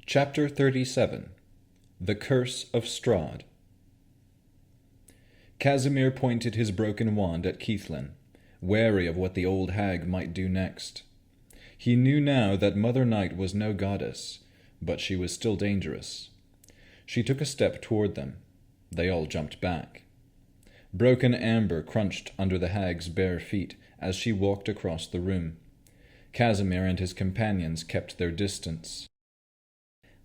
Chapter 37 The Curse of Strahd. Casimir pointed his broken wand at Keithlin, wary of what the old hag might do next. He knew now that Mother Night was no goddess, but she was still dangerous. She took a step toward them. They all jumped back. Broken amber crunched under the hag's bare feet as she walked across the room. Casimir and his companions kept their distance.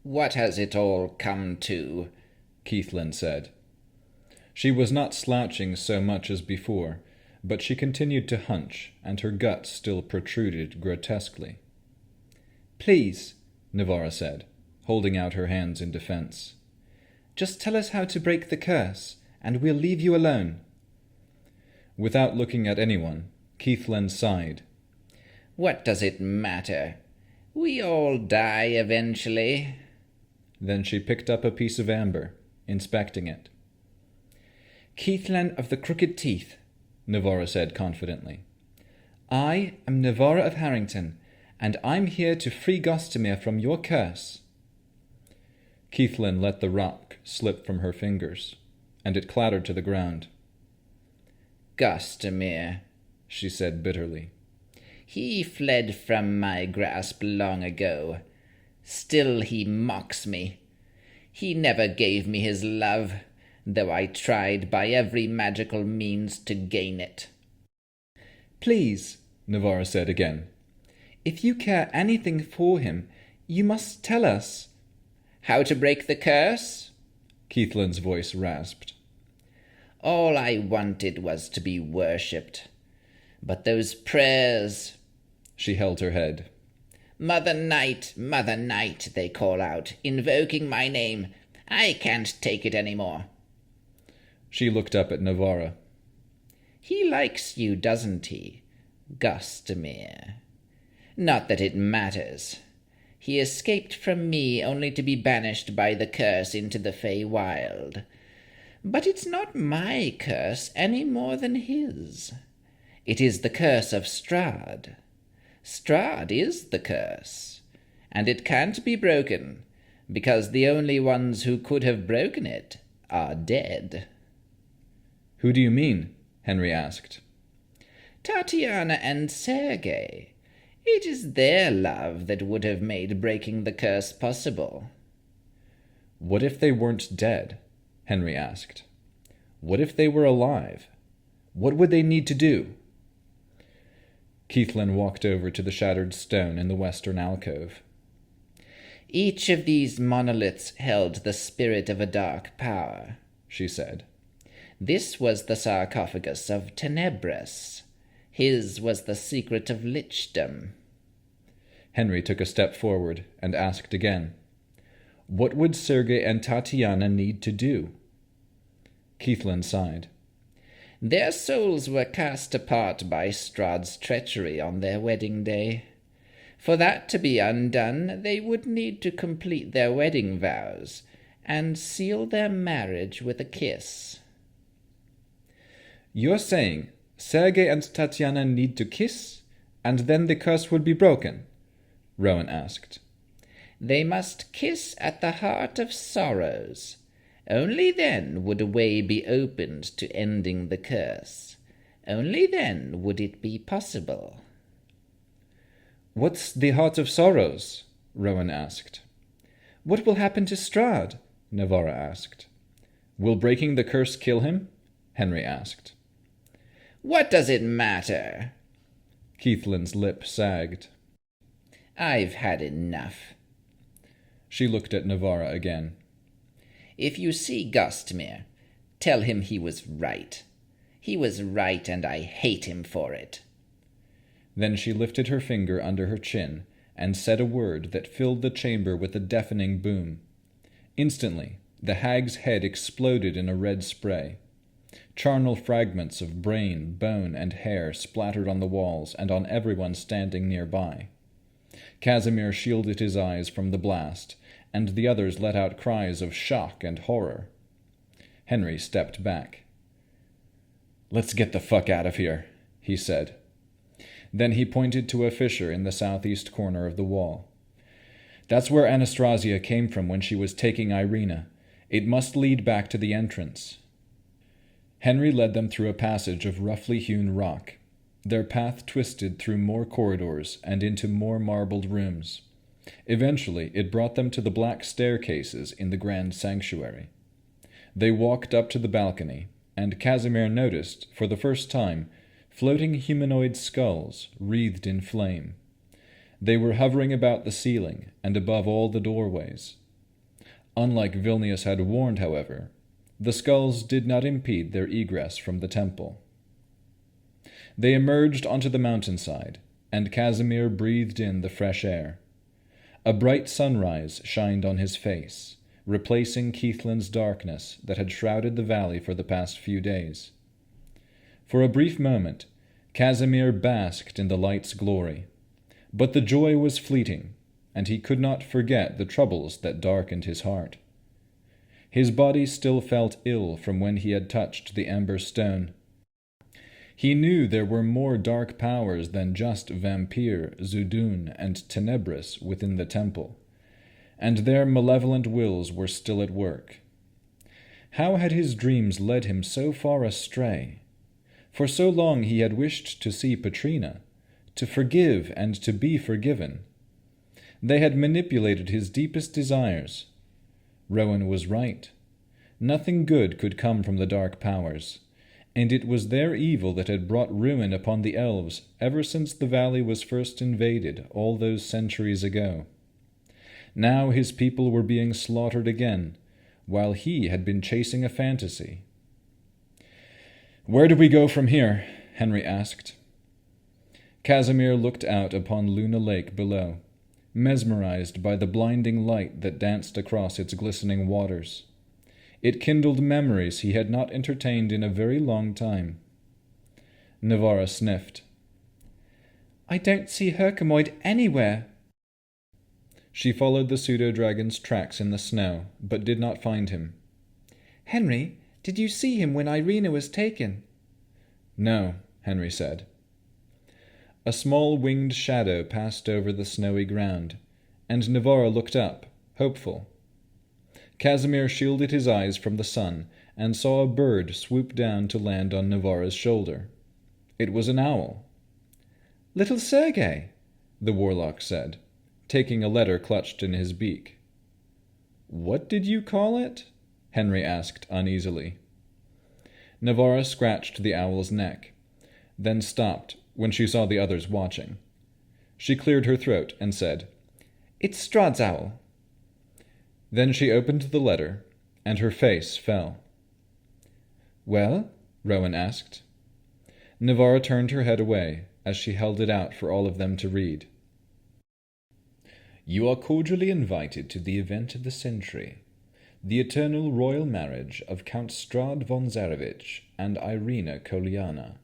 "What has it all come to?" Keithlin said. She was not slouching so much as before, but she continued to hunch, and her gut still protruded grotesquely. "Please," Navara said, holding out her hands in defense. "just tell us how to break the curse, and we'll leave you alone." Without looking at anyone, Keithlin sighed. "What does it matter? We all die eventually." Then she picked up a piece of amber, inspecting it. "Keithlin of the Crooked Teeth," Navara said confidently. "I am Navara of Harrington, and I'm here to free Gostamere from your curse." Keithlin let the rock slip from her fingers, and it clattered to the ground. "Gostamere," she said bitterly. "He fled from my grasp long ago. Still he mocks me. He never gave me his love, though I tried by every magical means to gain it." "Please," Navara said again. "if you care anything for him, you must tell us." "How to break the curse?" Keithlin's voice rasped. "All I wanted was to be worshipped. But those prayers—" She held her head. Mother Night, they call out, invoking my name. I can't take it any more." She looked up at Navara. "He likes you, doesn't he, Gostamere? Not that it matters. He escaped from me only to be banished by the curse into the Feywild. But it's not my curse any more than his. It is the curse of Strahd. Strahd is the curse, and it can't be broken, because the only ones who could have broken it are dead." "Who do you mean?" Henry asked. "Tatiana and Sergei. It is their love that would have made breaking the curse possible." "What if they weren't dead?" Henry asked. "What if they were alive? What would they need to do?" Keithlin walked over to the shattered stone in the western alcove. "Each of these monoliths held the spirit of a dark power," she said. "This was the sarcophagus of Tenebris. His was the secret of lichdom." Henry took a step forward and asked again, "What would Sergei and Tatiana need to do?" Keithlin sighed. "Their souls were cast apart by Strahd's treachery on their wedding day. For that to be undone, they would need to complete their wedding vows and seal their marriage with a kiss." "You're saying Sergei and Tatiana need to kiss, and then the curse will be broken?" Rowan asked. "They must kiss at the heart of sorrows. Only then would a way be opened to ending the curse. Only then would it be possible." "What's the Heart of Sorrows?" Rowan asked. "What will happen to Strahd?" Navara asked. "Will breaking the curse kill him?" Henry asked. "What does it matter?" Keithlin's lip sagged. "I've had enough." She looked at Navara again. "If you see Gostamere, tell him he was right. He was right, and I hate him for it." Then she lifted her finger under her chin and said a word that filled the chamber with a deafening boom. Instantly, the hag's head exploded in a red spray. Charnel fragments of brain, bone, and hair splattered on the walls and on everyone standing nearby. Casimir shielded his eyes from the blast, and the others let out cries of shock and horror. Henry stepped back. "Let's get the fuck out of here," he said. Then he pointed to a fissure in the southeast corner of the wall. That's where Anastasia came from when she was taking Irina. It must lead back to the entrance. Henry led them through a passage of roughly hewn rock. Their path twisted through more corridors and into more marbled rooms. Eventually, it brought them to the black staircases in the grand sanctuary. They walked up to the balcony, and Casimir noticed, for the first time, floating humanoid skulls wreathed in flame. They were hovering about the ceiling and above all the doorways. Unlike Vilnius had warned, however, the skulls did not impede their egress from the temple. They emerged onto the mountainside, and Casimir breathed in the fresh air. A bright sunrise shined on his face, replacing Keithland's darkness that had shrouded the valley for the past few days. For a brief moment, Casimir basked in the light's glory, but the joy was fleeting, and he could not forget the troubles that darkened his heart. His body still felt ill from when he had touched the ember stone. He knew there were more dark powers than just Vampire, Zudun, and Tenebris within the temple, and their malevolent wills were still at work. How had his dreams led him so far astray? For so long he had wished to see Petrina, to forgive and to be forgiven. They had manipulated his deepest desires. Rowan was right. Nothing good could come from the dark powers, and it was their evil that had brought ruin upon the elves ever since the valley was first invaded all those centuries ago. Now his people were being slaughtered again, while he had been chasing a fantasy. "Where do we go from here?" Henry asked. Casimir looked out upon Luna Lake below, mesmerized by the blinding light that danced across its glistening waters. It kindled memories he had not entertained in a very long time. Navara sniffed. "I don't see Herkomoid anywhere." She followed the pseudo-dragon's tracks in the snow, but did not find him. "Henry, did you see him when Irina was taken?" "No," Henry said. A small winged shadow passed over the snowy ground, and Navara looked up, hopeful. Casimir shielded his eyes from the sun and saw a bird swoop down to land on Navara's shoulder. It was an owl. "Little Sergei," the warlock said, taking a letter clutched in his beak. "What did you call it?" Henry asked uneasily. Navara scratched the owl's neck, then stopped when she saw the others watching. She cleared her throat and said, "It's Strahd's owl." Then she opened the letter, and her face fell. "Well?" Rowan asked. Navara turned her head away as she held it out for all of them to read. "You are cordially invited to the event of the century, the eternal royal marriage of Count Strahd von Zarevich and Irina Koliana.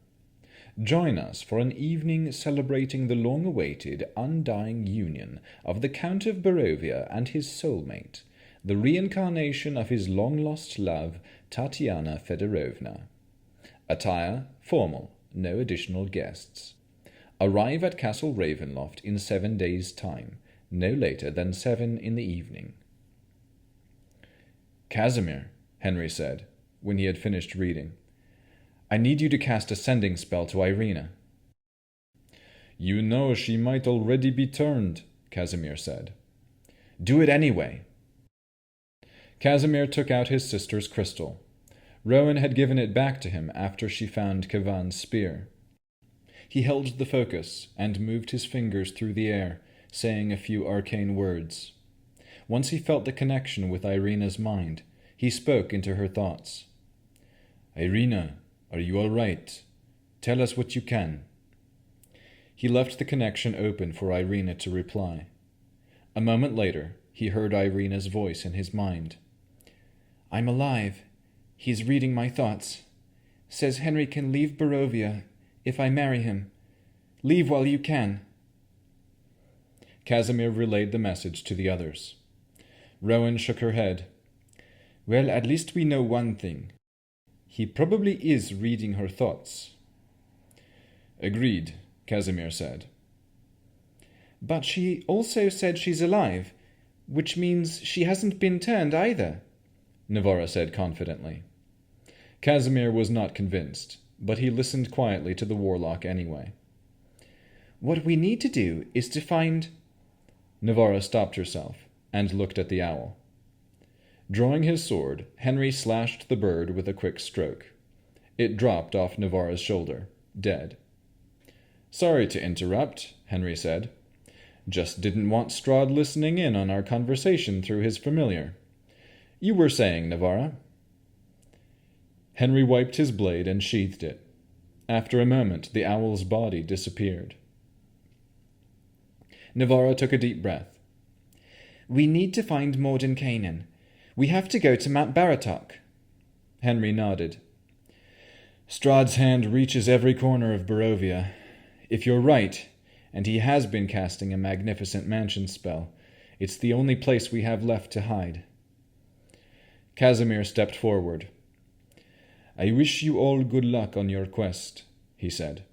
Join us for an evening celebrating the long-awaited, undying union of the Count of Barovia and his soulmate, the reincarnation of his long-lost love, Tatiana Fedorovna. Attire, formal, no additional guests. Arrive at Castle Ravenloft in 7 days' time, no later than 7 in the evening." "Casimir," Henry said, when he had finished reading, "I need you to cast a sending spell to Irina." "You know she might already be turned," Casimir said. "Do it anyway." Casimir took out his sister's crystal. Rowan had given it back to him after she found Kavan's spear. He held the focus and moved his fingers through the air, saying a few arcane words. Once he felt the connection with Irina's mind, he spoke into her thoughts. "Irina, are you all right? Tell us what you can." He left the connection open for Irina to reply. A moment later, he heard Irina's voice in his mind. "I'm alive. He's reading my thoughts. Says Henry can leave Barovia if I marry him. Leave while you can." Casimir relayed the message to the others. Rowan shook her head. "Well, at least we know one thing. He probably is reading her thoughts." "Agreed," Casimir said. "But she also said she's alive. Which means she hasn't been turned either, Navara said confidently. Casimir was not convinced, but he listened quietly to the warlock anyway. What we need to do is to find... Navara stopped herself and looked at the owl. Drawing his sword, Henry slashed the bird with a quick stroke. It dropped off Navara's shoulder, dead. Sorry to interrupt, Henry said. Just didn't want Strahd listening in on our conversation through his familiar. You were saying, Navara? Henry wiped his blade and sheathed it. After a moment, the owl's body disappeared. Navara took a deep breath. We need to find Mordenkainen. We have to go to Mount Baratok. Henry nodded. Strahd's hand reaches every corner of Barovia. If you're right, and he has been casting a magnificent mansion spell, it's the only place we have left to hide. Casimir stepped forward. I wish you all good luck on your quest, he said.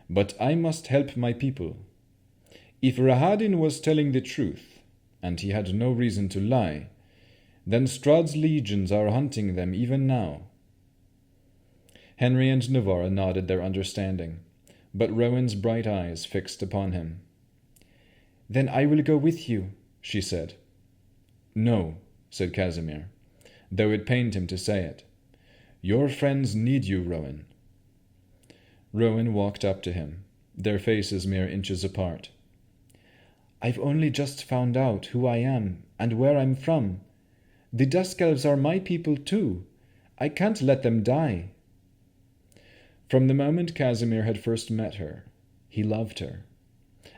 But I must help my people. If Rahadin was telling the truth, and he had no reason to lie, then Strahd's legions are hunting them even now. Henry and Navara nodded their understanding, but Rowan's bright eyes fixed upon him. Then I will go with you, she said. No, said Casimir, though it pained him to say it. Your friends need you, Rowan. Rowan walked up to him, their faces mere inches apart. I've only just found out who I am and where I'm from. The Dusk Elves are my people too. I can't let them die. From the moment Casimir had first met her, he loved her.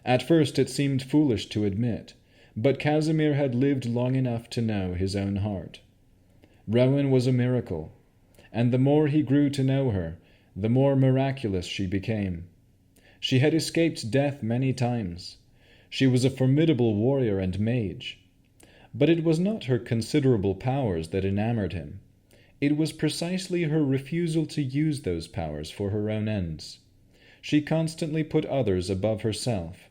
At first it seemed foolish to admit, but Casimir had lived long enough to know his own heart. Rowan was a miracle, and the more he grew to know her, the more miraculous she became. She had escaped death many times. She was a formidable warrior and mage. But it was not her considerable powers that enamored him. It was precisely her refusal to use those powers for her own ends. She constantly put others above herself.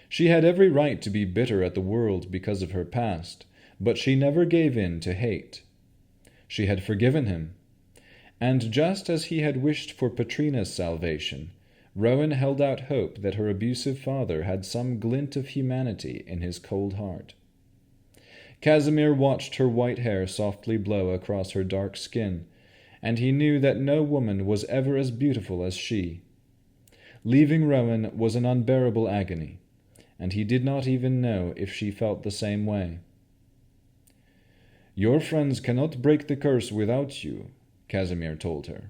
She had every right to be bitter at the world because of her past, but she never gave in to hate. She had forgiven him. And just as he had wished for Patrina's salvation, Rowan held out hope that her abusive father had some glint of humanity in his cold heart. Casimir watched her white hair softly blow across her dark skin, and he knew that no woman was ever as beautiful as she. Leaving Rowan was an unbearable agony, and he did not even know if she felt the same way. Your friends cannot break the curse without you, Casimir told her.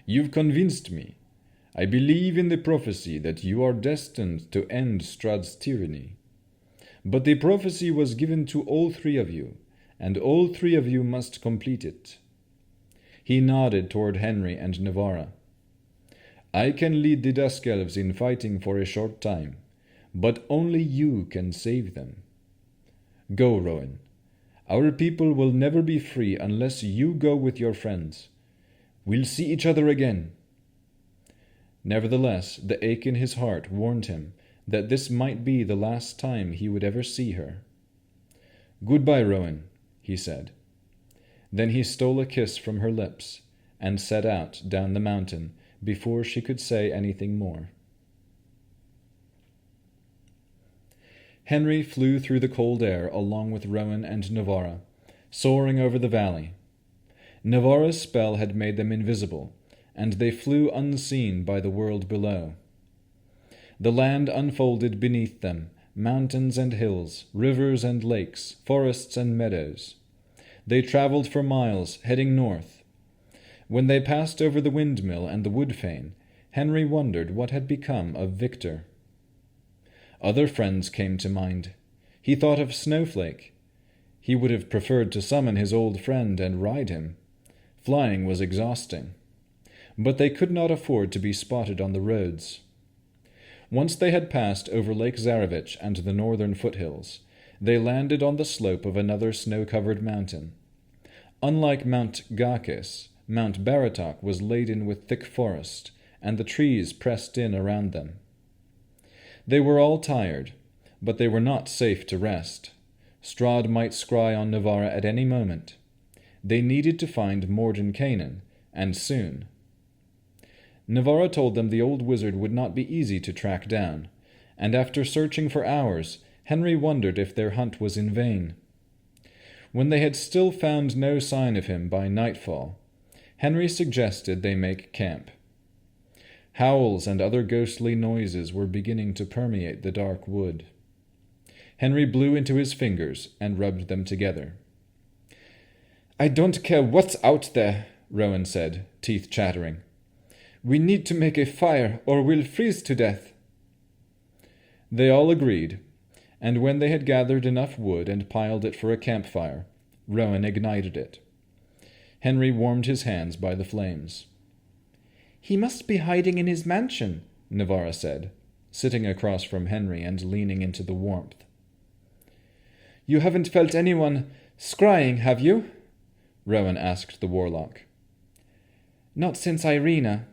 You've convinced me. I believe in the prophecy that you are destined to end Strahd's tyranny. But the prophecy was given to all three of you, and all three of you must complete it. He nodded toward Henry and Navara. I can lead the Dusk Elves in fighting for a short time, but only you can save them. Go, Rowan. Our people will never be free unless you go with your friends. We'll see each other again. Nevertheless, the ache in his heart warned him that this might be the last time he would ever see her. Goodbye, Rowan, he said. Then he stole a kiss from her lips and set out down the mountain before she could say anything more. Henry flew through the cold air along with Rowan and Navara, soaring over the valley. Navara's spell had made them invisible, and they flew unseen by the world below. The land unfolded beneath them, mountains and hills, rivers and lakes, forests and meadows. They traveled for miles, heading north. When they passed over the windmill and the wood fane, Henry wondered what had become of Victor. Other friends came to mind. He thought of Snowflake. He would have preferred to summon his old friend and ride him. Flying was exhausting. But they could not afford to be spotted on the roads. Once they had passed over Lake Zarevich and the northern foothills, they landed on the slope of another snow-covered mountain. Unlike Mount Gakis, Mount Baratok was laden with thick forest, and the trees pressed in around them. They were all tired, but they were not safe to rest. Strahd might scry on Navarra at any moment. They needed to find Mordenkainen, and soon. Navarra told them the old wizard would not be easy to track down, and after searching for hours, Henry wondered if their hunt was in vain. When they had still found no sign of him by nightfall, Henry suggested they make camp. Howls and other ghostly noises were beginning to permeate the dark wood. Henry blew into his fingers and rubbed them together. "I don't care what's out there," Rowan said, teeth chattering. "We need to make a fire, or we'll freeze to death." They all agreed, and when they had gathered enough wood and piled it for a campfire, Rowan ignited it. Henry warmed his hands by the flames. "He must be hiding in his mansion," Navarra said, sitting across from Henry and leaning into the warmth. "You haven't felt anyone scrying, have you?" Rowan asked the warlock. "Not since Irina."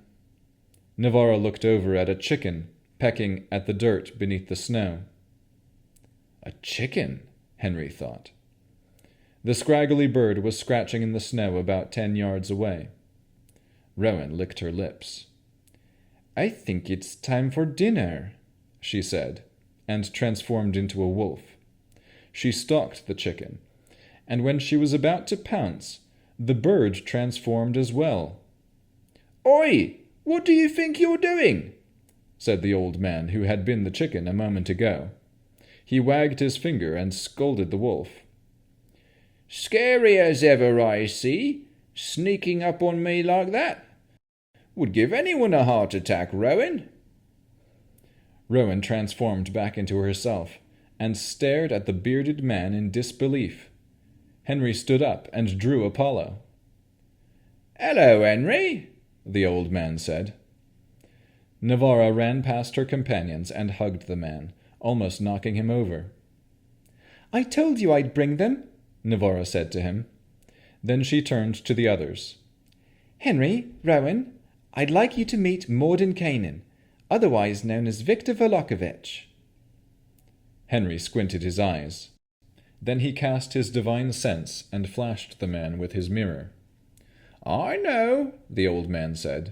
Navarra looked over at a chicken pecking at the dirt beneath the snow. A chicken, Henry thought. The scraggly bird was scratching in the snow about 10 yards away. Rowan licked her lips. "I think it's time for dinner," she said, and transformed into a wolf. She stalked the chicken, and when she was about to pounce, the bird transformed as well. "Oi! What do you think you're doing?" said the old man who had been the chicken a moment ago. He wagged his finger and scolded the wolf. "Scary as ever, I see, sneaking up on me like that. Would give anyone a heart attack, Rowan." Rowan transformed back into herself and stared at the bearded man in disbelief. Henry stood up and drew Apollo. "Hello, Henry," the old man said. Navarra ran past her companions and hugged the man, almost knocking him over. "I told you I'd bring them," Navarra said to him. Then she turned to the others. "Henry, Rowan, I'd like you to meet Mordenkainen, otherwise known as Victor Volokovich." Henry squinted his eyes. Then he cast his divine sense and flashed the man with his mirror. "I know," the old man said.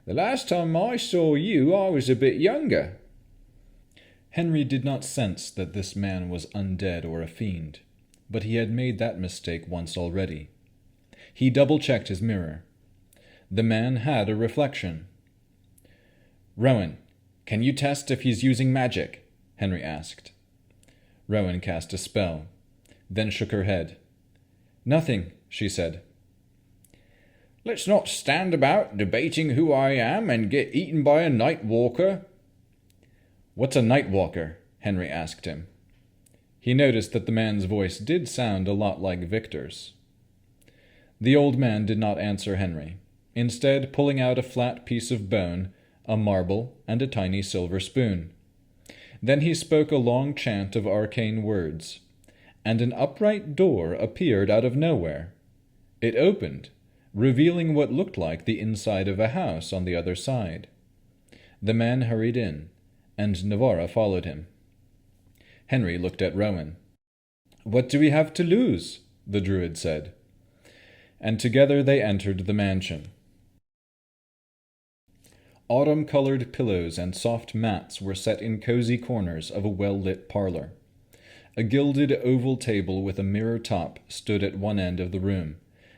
"The last time I saw you, I was a bit younger." Henry did not sense that this man was undead or a fiend, but he had made that mistake once already. He double-checked his mirror. The man had a reflection. "Rowan, can you test if he's using magic?" Henry asked. Rowan cast a spell, then shook her head. "Nothing," she said. "Let's not stand about debating who I am and get eaten by a night walker." "What's a night walker?" Henry asked him. He noticed that the man's voice did sound a lot like Victor's. The old man did not answer Henry, instead pulling out a flat piece of bone, a marble, and a tiny silver spoon. Then he spoke a long chant of arcane words, and an upright door appeared out of nowhere. It opened, revealing what looked like the inside of a house on the other side. The man hurried in, and Navarra followed him. Henry looked at Rowan. "What do we have to lose?" the druid said. And together they entered the mansion. Autumn-colored pillows and soft mats were set in cozy corners of a well-lit parlor. A gilded oval table with a mirror top stood at one end of the room,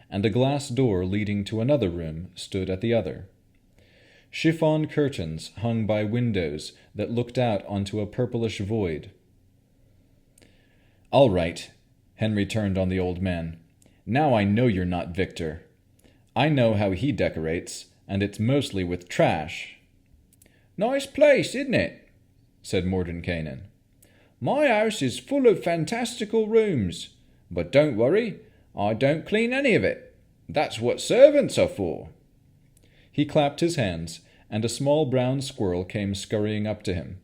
and a glass door leading to another room stood at the other. Chiffon curtains hung by windows that looked out onto a purplish void. "All right," Henry turned on the old man. "Now I know you're not Victor. I know how he decorates, and it's mostly with trash." "Nice place, isn't it?" said Mordenkainen. "My house is full of fantastical rooms, but don't worry, I don't clean any of it. That's what servants are for." He clapped his hands, and a small brown squirrel came scurrying up to him.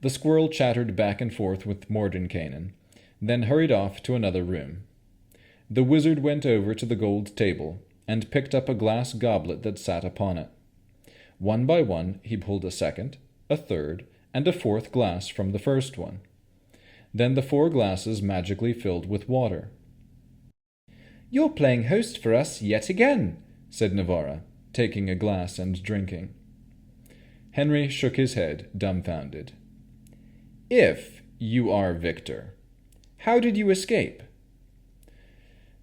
The squirrel chattered back and forth with Mordenkainen, then hurried off to another room. The wizard went over to the gold table and picked up a glass goblet that sat upon it. One by one he pulled a second, a third, and a fourth glass from the first one. Then the 4 glasses magically filled with water. "You're playing host for us yet again," said Navarra, taking a glass and drinking. Henry shook his head, dumbfounded. "If you are Victor, how did you escape?"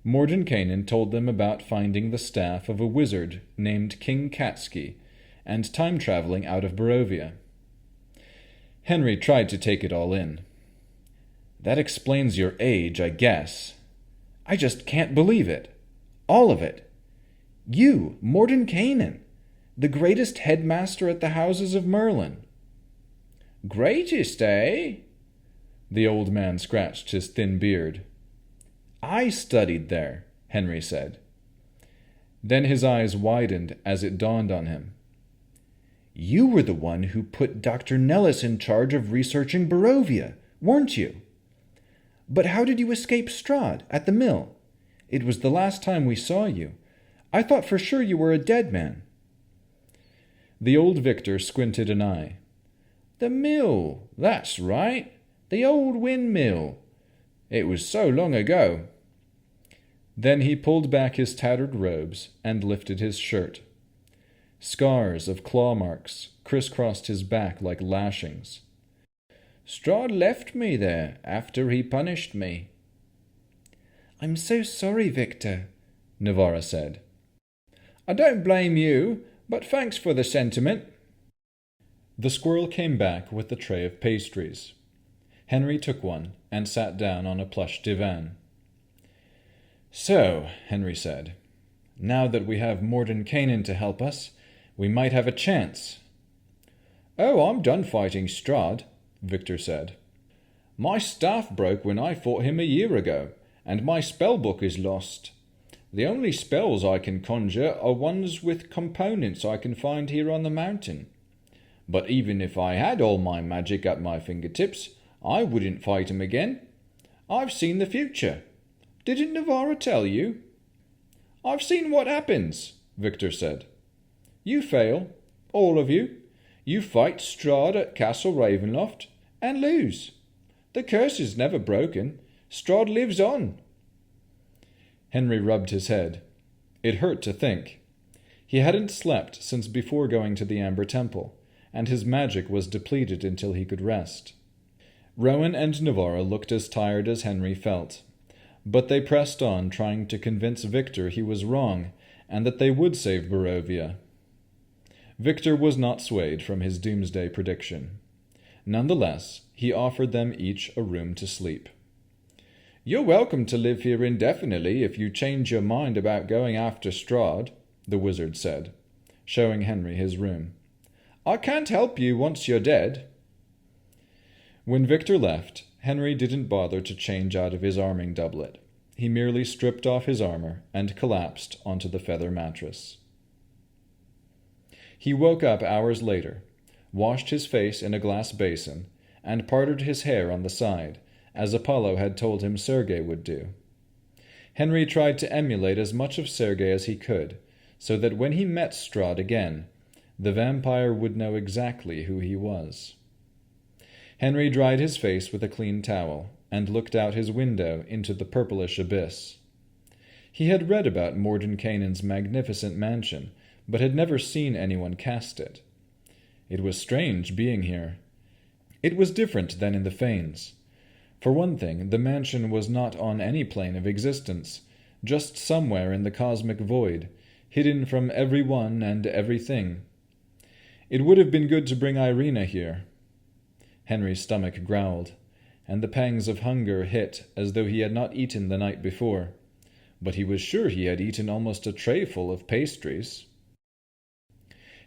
Mordenkainen told them about finding the staff of a wizard named King Katsky and time-traveling out of Barovia. Henry tried to take it all in. "That explains your age, I guess. I just can't believe it. All of it. You, Mordenkainen, the greatest headmaster at the Houses of Merlin." "Greatest, eh?" The old man scratched his thin beard. "I studied there," Henry said. Then his eyes widened as it dawned on him. "You were the one who put Dr. Nellis in charge of researching Barovia, weren't you? But how did you escape Strahd at the mill? It was the last time we saw you. I thought for sure you were a dead man." The old Victor squinted an eye. "The mill, that's right. The old windmill. It was so long ago." Then he pulled back his tattered robes and lifted his shirt. Scars of claw marks crisscrossed his back like lashings. "Strahd left me there after he punished me." "I'm so sorry, Victor," Navarra said. "I don't blame you, but thanks for the sentiment." The squirrel came back with the tray of pastries. Henry took one and sat down on a plush divan. "So," Henry said, "now that we have Mordenkainen to help us, we might have a chance." "Oh, I'm done fighting Strahd," Victor said. "My staff broke when I fought him a year ago, and my spell book is lost. The only spells I can conjure are ones with components I can find here on the mountain. But even if I had all my magic at my fingertips, I wouldn't fight him again. I've seen the future. Didn't Navarra tell you?" "I've seen what happens," Victor said. "You fail, all of you. You fight Strahd at Castle Ravenloft and lose. The curse is never broken. Strahd lives on." Henry rubbed his head. It hurt to think. He hadn't slept since before going to the Amber Temple, and his magic was depleted until he could rest. Rowan and Navarra looked as tired as Henry felt, but they pressed on, trying to convince Victor he was wrong and that they would save Barovia. Victor was not swayed from his doomsday prediction. Nonetheless, he offered them each a room to sleep. "You're welcome to live here indefinitely if you change your mind about going after Strahd," the wizard said, showing Henry his room. "I can't help you once you're dead." When Victor left, Henry didn't bother to change out of his arming doublet. He merely stripped off his armor and collapsed onto the feather mattress. He woke up hours later, washed his face in a glass basin, and parted his hair on the side, as Apollo had told him Sergei would do. Henry tried to emulate as much of Sergei as he could, so that when he met Strahd again, the vampire would know exactly who he was. Henry dried his face with a clean towel and looked out his window into the purplish abyss. He had read about Mordenkainen's magnificent mansion, but had never seen anyone cast it. It was strange being here. It was different than in the Fanes. For one thing, the mansion was not on any plane of existence, just somewhere in the cosmic void, hidden from everyone and everything. It would have been good to bring Irina here. Henry's stomach growled, and the pangs of hunger hit as though he had not eaten the night before, but he was sure he had eaten almost a trayful of pastries.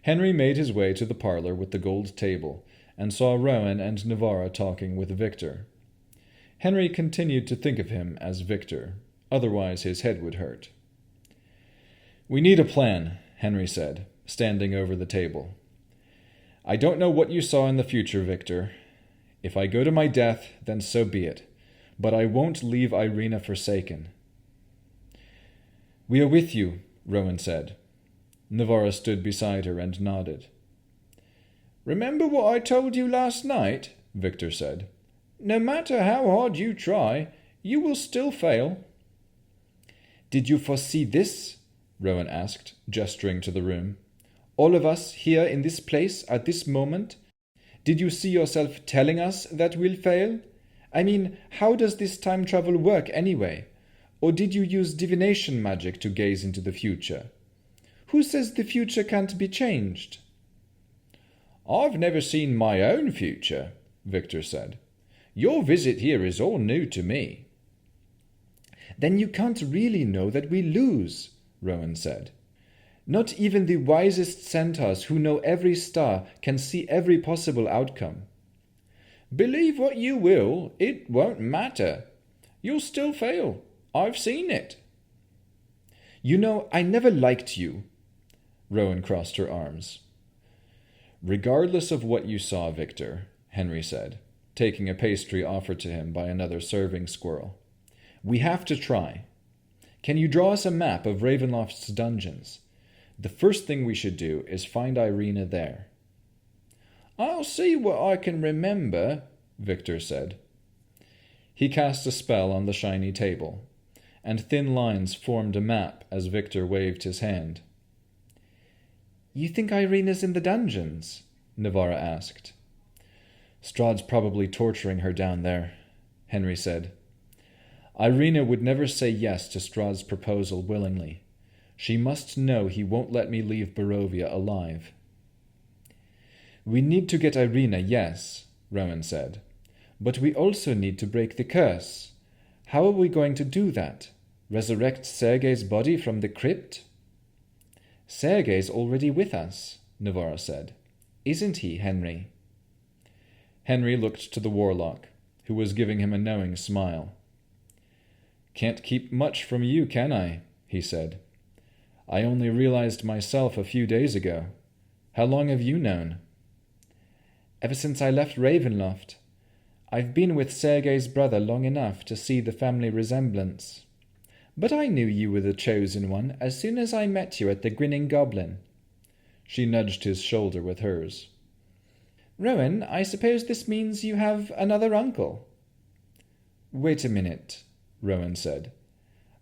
Henry made his way to the parlor with the gold table, and saw Rowan and Navarra talking with Victor. Henry continued to think of him as Victor, otherwise his head would hurt. "We need a plan," Henry said, standing over the table. "I don't know what you saw in the future, Victor. If I go to my death, then so be it, but I won't leave Irina forsaken." "We are with you," Rowan said. Navarra stood beside her and nodded. "Remember what I told you last night?" Victor said. No matter how hard you try, you will still fail." "Did you foresee this?" Rowan asked, gesturing to the room. "All of us here in this place at this moment? Did you see yourself telling us that we'll fail? I mean, how does this time travel work anyway? Or did you use divination magic to gaze into the future? Who says the future can't be changed?" "I've never seen my own future," Victor said. "Your visit here is all new to me." "Then you can't really know that we lose," Rowan said. "Not even the wisest centaurs who know every star can see every possible outcome." "Believe what you will, it won't matter. You'll still fail. I've seen it." "You know, I never liked you." Rowan crossed her arms. "Regardless of what you saw, Victor," Henry said, taking a pastry offered to him by another serving squirrel, "we have to try. Can you draw us a map of Ravenloft's dungeons? The first thing we should do is find Irina there." "I'll see what I can remember," Victor said. He cast a spell on the shiny table, and thin lines formed a map as Victor waved his hand. "You think Irina's in the dungeons?" Navara asked. "Strahd's probably torturing her down there," Henry said. "Irina would never say yes to Strahd's proposal willingly. She must know he won't let me leave Barovia alive." "We need to get Irina, yes," Rowan said. "But we also need to break the curse. How are we going to do that? Resurrect Sergei's body from the crypt?" "Sergei's already with us," Navara said. "Isn't he, Henry?" Henry looked to the warlock, who was giving him a knowing smile. "Can't keep much from you, can I?" he said. "I only realized myself a few days ago. How long have you known?" "Ever since I left Ravenloft. I've been with Sergei's brother long enough to see the family resemblance. But I knew you were the chosen one as soon as I met you at the Grinning Goblin." She nudged his shoulder with hers. "Rowan, I suppose this means you have another uncle?" "Wait a minute," Rowan said.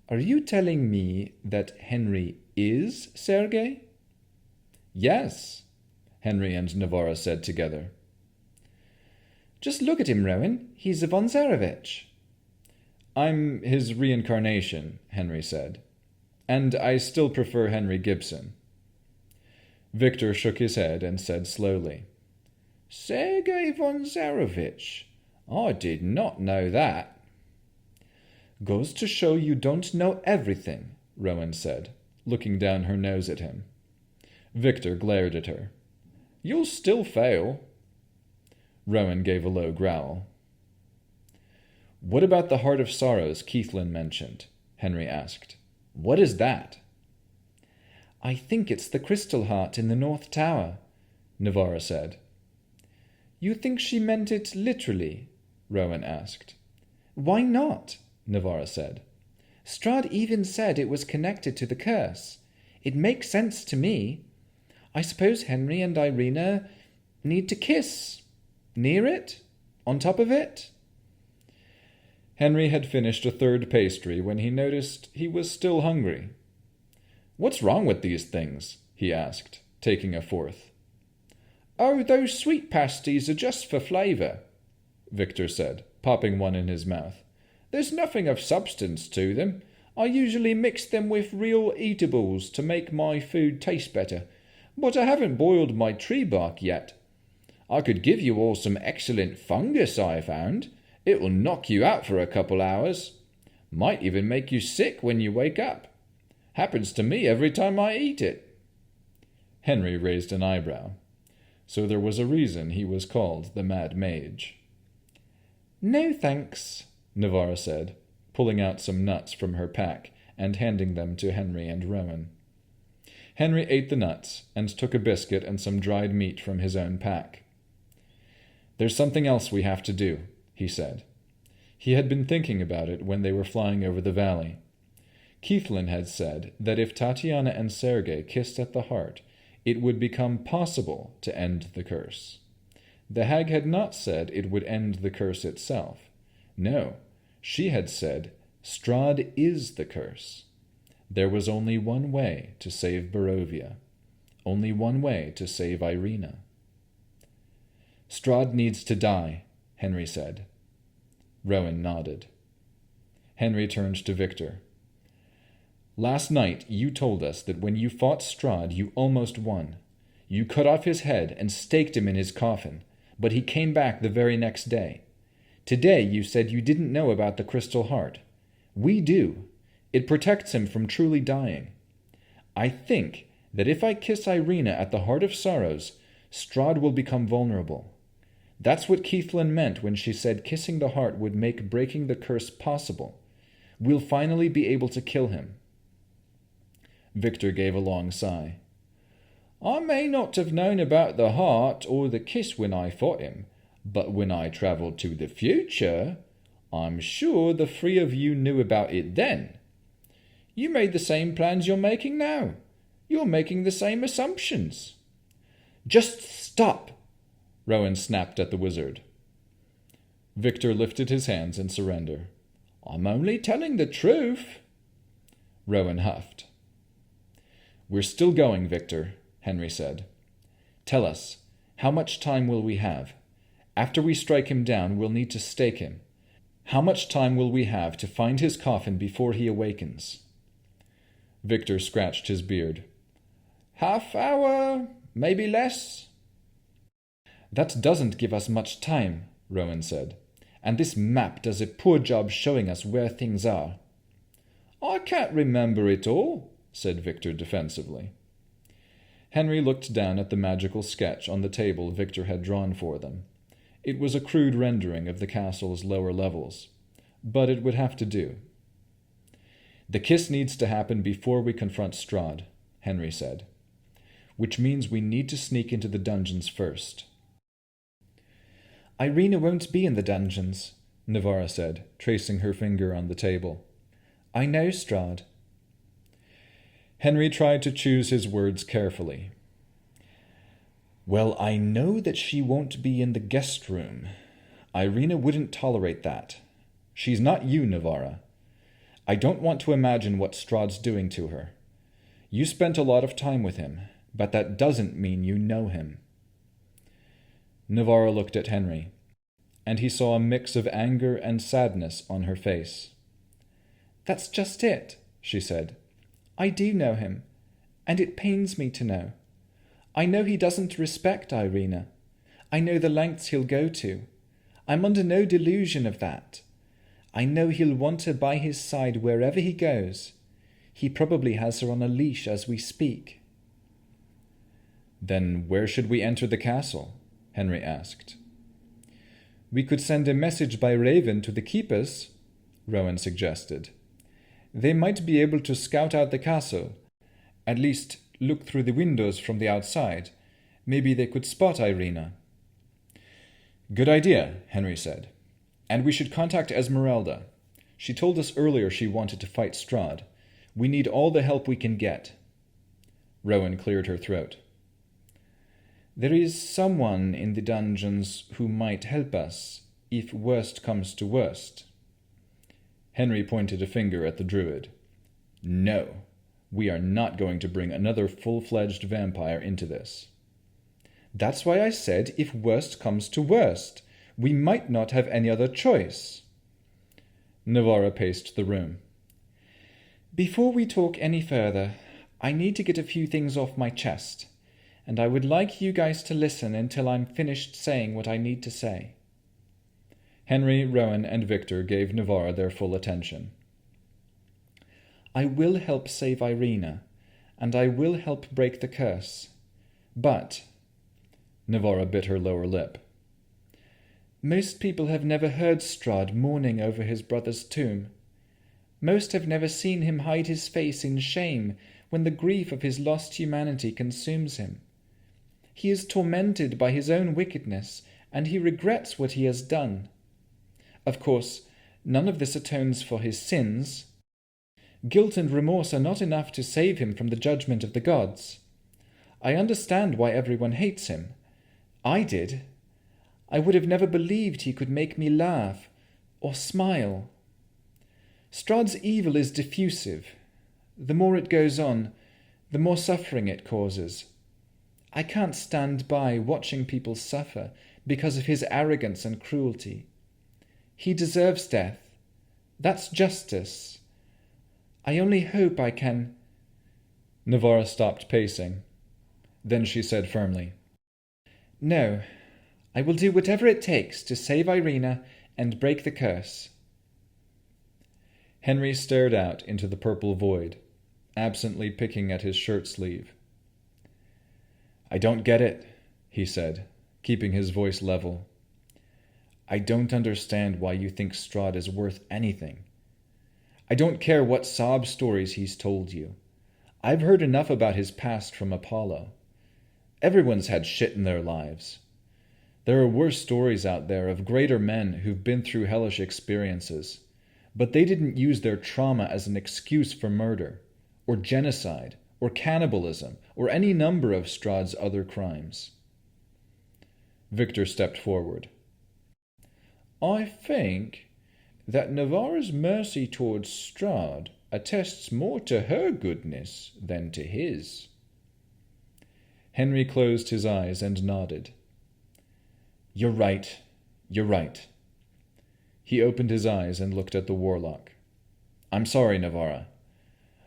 "Are you telling me that Henry is Sergei?" "Yes," Henry and Navara said together. "Just look at him, Rowan. He's a von Zarevich." "I'm his reincarnation," Henry said. "And I still prefer Henry Gibson." Victor shook his head and said slowly, "Sergei von Zarevich? I did not know that." "Goes to show you don't know everything," Rowan said, looking down her nose at him. Victor glared at her. "You'll still fail." Rowan gave a low growl. "What about the Heart of Sorrows Keithlin mentioned?" Henry asked. "What is that?" "I think it's the crystal heart in the North Tower," Navara said. "You think she meant it literally?" Rowan asked. "Why not?" Navara said. "Strahd even said it was connected to the curse. It makes sense to me. I suppose Henry and Irina need to kiss. Near it? On top of it?" Henry had finished a third pastry when he noticed he was still hungry. "What's wrong with these things?" he asked, taking a fourth. "Oh, those sweet pasties are just for flavour," Victor said, popping one in his mouth. "There's nothing of substance to them. I usually mix them with real eatables to make my food taste better, but I haven't boiled my tree bark yet. I could give you all some excellent fungus I found. It will knock you out for a couple hours. Might even make you sick when you wake up. Happens to me every time I eat it." Henry raised an eyebrow. So there was a reason he was called the Mad Mage. "No thanks," Navara said, pulling out some nuts from her pack and handing them to Henry and Rowan. Henry ate the nuts and took a biscuit and some dried meat from his own pack. "There's something else we have to do," he said. He had been thinking about it when they were flying over the valley. Keithlin had said that if Tatiana and Sergei kissed at the heart, it would become possible to end the curse. The hag had not said it would end the curse itself. No, she had said, Strahd is the curse. There was only one way to save Barovia. Only one way to save Irina. Strahd needs to die, Henry said. Rowan nodded. Henry turned to Victor. Last night you told us that when you fought Strahd you almost won. You cut off his head and staked him in his coffin, but he came back the very next day. Today you said you didn't know about the Crystal Heart. We do. It protects him from truly dying. I think that if I kiss Irina at the Heart of Sorrows, Strahd will become vulnerable. That's what Keithlin meant when she said kissing the heart would make breaking the curse possible. We'll finally be able to kill him. Victor gave a long sigh. I may not have known about the heart or the kiss when I fought him, but when I travelled to the future, I'm sure the three of you knew about it then. You made the same plans you're making now. You're making the same assumptions. Just stop, Rowan snapped at the wizard. Victor lifted his hands in surrender. I'm only telling the truth. Rowan huffed. We're still going, Victor, Henry said. Tell us, how much time will we have? After we strike him down, we'll need to stake him. How much time will we have to find his coffin before he awakens? Victor scratched his beard. Half hour, maybe less. That doesn't give us much time, Rowan said, and this map does a poor job showing us where things are. I can't remember it all, said Victor defensively. Henry looked down at the magical sketch on the table Victor had drawn for them. It was a crude rendering of the castle's lower levels, but it would have to do. The kiss needs to happen before we confront Strahd, Henry said, which means we need to sneak into the dungeons first. Irina won't be in the dungeons, Navarra said, tracing her finger on the table. I know Strahd. Henry tried to choose his words carefully. Well, I know that she won't be in the guest room. Irina wouldn't tolerate that. She's not you, Navarra. I don't want to imagine what Strahd's doing to her. You spent a lot of time with him, but that doesn't mean you know him. Navarra looked at Henry, and he saw a mix of anger and sadness on her face. That's just it, she said. I do know him, and it pains me to know. I know he doesn't respect Irina. I know the lengths he'll go to. I'm under no delusion of that. I know he'll want her by his side wherever he goes. He probably has her on a leash as we speak. Then where should we enter the castle? Henry asked. We could send a message by raven to the keepers, Rowan suggested. They might be able to scout out the castle, at least look through the windows from the outside. Maybe they could spot Irina. Good idea, Henry said. And we should contact Esmeralda. She told us earlier she wanted to fight Strahd. We need all the help we can get. Rowan cleared her throat. There is someone in the dungeons who might help us, if worst comes to worst. Henry pointed a finger at the druid. No, we are not going to bring another full-fledged vampire into this. That's why I said if worst comes to worst. We might not have any other choice. Navarra paced the room. Before we talk any further, I need to get a few things off my chest, and I would like you guys to listen until I'm finished saying what I need to say. Henry, Rowan, and Victor gave Navarra their full attention. I will help save Irina, and I will help break the curse. But, Navarra bit her lower lip, most people have never heard Strahd mourning over his brother's tomb. Most have never seen him hide his face in shame when the grief of his lost humanity consumes him. He is tormented by his own wickedness, and he regrets what he has done. Of course, none of this atones for his sins. Guilt and remorse are not enough to save him from the judgment of the gods. I understand why everyone hates him. I did. I would have never believed he could make me laugh or smile. Strahd's evil is diffusive. The more it goes on, the more suffering it causes. I can't stand by watching people suffer because of his arrogance and cruelty. He deserves death. That's justice. I only hope I can... Navara stopped pacing. Then she said firmly, No, I will do whatever it takes to save Irina and break the curse. Henry stared out into the purple void, absently picking at his shirt sleeve. I don't get it, he said, keeping his voice level. I don't understand why you think Strahd is worth anything. I don't care what sob stories he's told you. I've heard enough about his past from Apollo. Everyone's had shit in their lives. There are worse stories out there of greater men who've been through hellish experiences, but they didn't use their trauma as an excuse for murder, or genocide, or cannibalism, or any number of Strahd's other crimes. Victor stepped forward. I think that Navara's mercy towards Strahd attests more to her goodness than to his. Henry closed his eyes and nodded. You're right. You're right. He opened his eyes and looked at the warlock. I'm sorry, Navara.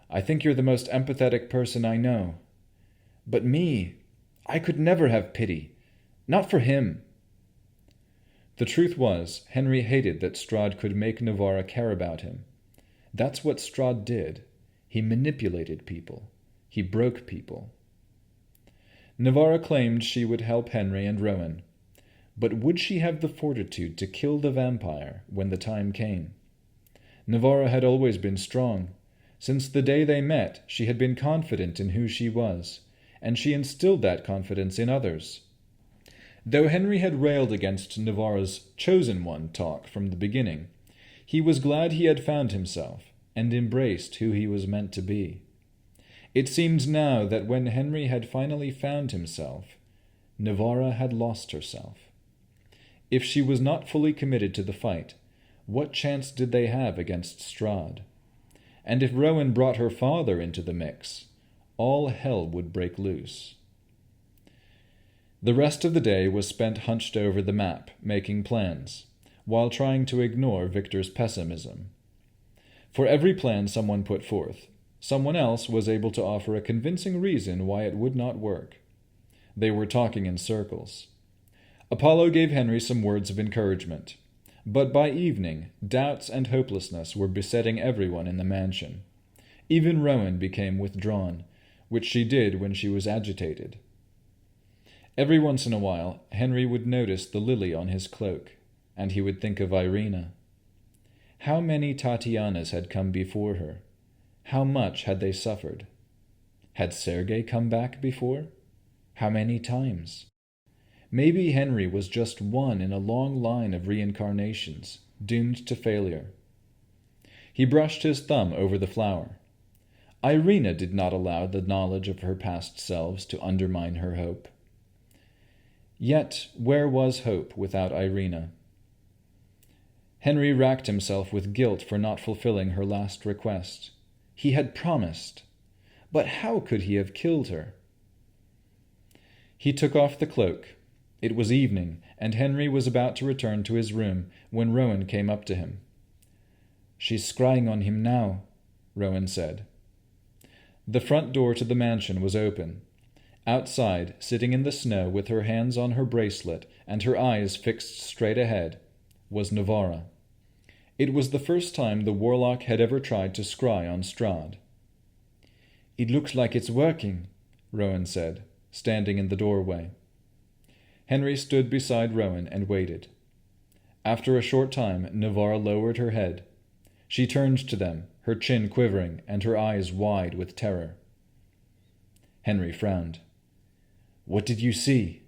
I think you're the most empathetic person I know. But me, I could never have pity. Not for him. The truth was, Henry hated that Strahd could make Navara care about him. That's what Strahd did. He manipulated people. He broke people. Navara claimed she would help Henry and Rowan. But would she have the fortitude to kill the vampire when the time came? Navara had always been strong. Since the day they met, she had been confident in who she was, and she instilled that confidence in others. Though Henry had railed against Navara's chosen one talk from the beginning, he was glad he had found himself and embraced who he was meant to be. It seemed now that when Henry had finally found himself, Navara had lost herself. If she was not fully committed to the fight, what chance did they have against Strahd? And if Rowan brought her father into the mix, all hell would break loose. The rest of the day was spent hunched over the map, making plans, while trying to ignore Victor's pessimism. For every plan someone put forth, someone else was able to offer a convincing reason why it would not work. They were talking in circles. Apollo gave Henry some words of encouragement, but by evening, doubts and hopelessness were besetting everyone in the mansion. Even Rowan became withdrawn, which she did when she was agitated. Every once in a while, Henry would notice the lily on his cloak, and he would think of Irina. How many Tatianas had come before her? How much had they suffered? Had Sergei come back before? How many times? Maybe Henry was just one in a long line of reincarnations, doomed to failure. He brushed his thumb over the flower. Irina did not allow the knowledge of her past selves to undermine her hope. Yet, where was hope without Irina? Henry racked himself with guilt for not fulfilling her last request. He had promised. But how could he have killed her? He took off the cloak. It was evening, and Henry was about to return to his room when Rowan came up to him. "She's scrying on him now," Rowan said. The front door to the mansion was open. Outside, sitting in the snow with her hands on her bracelet and her eyes fixed straight ahead, was Navara. It was the first time the warlock had ever tried to scry on Strahd. "It looks like it's working," Rowan said, standing in the doorway. Henry stood beside Rowan and waited. After a short time, Navara lowered her head. She turned to them, her chin quivering and her eyes wide with terror. Henry frowned. "What did you see?"